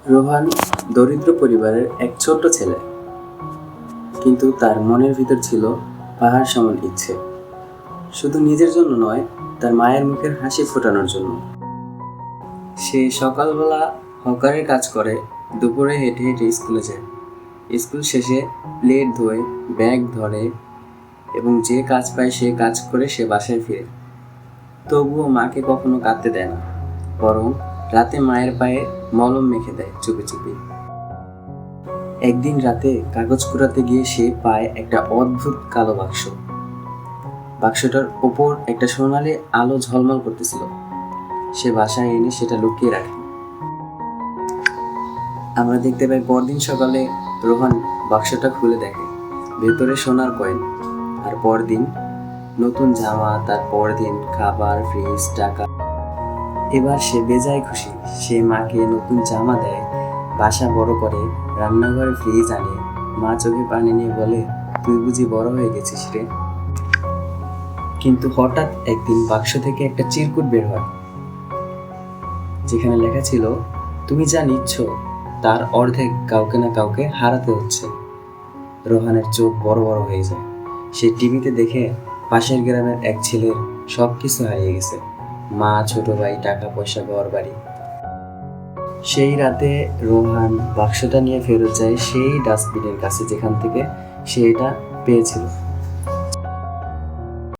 রোহান দরিদ্র পরিবারের এক ছোট্ট ছেলে, কিন্তু তার মনের ভিতর ছিল পাহাড় সমান ইচ্ছে। শুধু নিজের জন্য নয়, তার মায়ের মুখের হাসি ফোটানোর জন্য। সে সকালবেলা হকারের কাজ করে, দুপুরে হেঁটে হেঁটে স্কুলে যায়। স্কুল শেষে প্লেট ধোয়, ব্যাগ ধরে এবং যে কাজ পায় সে কাজ করে সে বাসায় ফিরে। তবুও মাকে কখনো কাঁদতে দেয় না, বরং রাতে মায়ের পায়ে মলম মেখে দেয় চুপি চুপি। একদিন রাতে কাগজ কুড়াতে গিয়ে সে পায় একটা অদ্ভুত কালো বাক্স। বাক্সটার ওপর একটা সোনালি আলো ঝলমল করতেছিল। সে বাসায় এনে সেটা লুকিয়ে রাখে। আমরা দেখতে পাই পরদিন সকালে রোহান বাক্সটা খুলে দেখে, ভেতরে সোনার কয়েন। আর পরদিন নতুন জামা, তার পরদিন খাবার, ফ্রিজ, টাকা। এবার সে বেজায় খুশি। সে মাকে নতুন জামা দেয়, বাসা বড় করে, রান্নাঘরে ফ্রিজ আনে। মা চোখে পানি নিয়ে বলে, তুই বুঝি বড় হয়ে গেছিস রে। কিন্তু হঠাৎ একদিন বাক্স থেকে একটা চিরকুট বের হয়, যেখানে লেখা ছিল, তুমি যা নিচ্ছ তার অর্ধেক কাউকে না কাউকে হারাতে হচ্ছে। রোহানের চোখ বড় বড় হয়ে যায়। সে টিভিতে দেখে পাশের গ্রামের এক ছেলের সব কিছু হারিয়ে গেছে, মা, ছোট ভাই, টাকা পয়সা, ঘর বাড়ি। সেই রাতে রোহান বাক্সটা নিয়ে ফেরত যায় সেই ডাস্টবিনের কাছে যেখান থেকে সে এটা পেয়েছিল।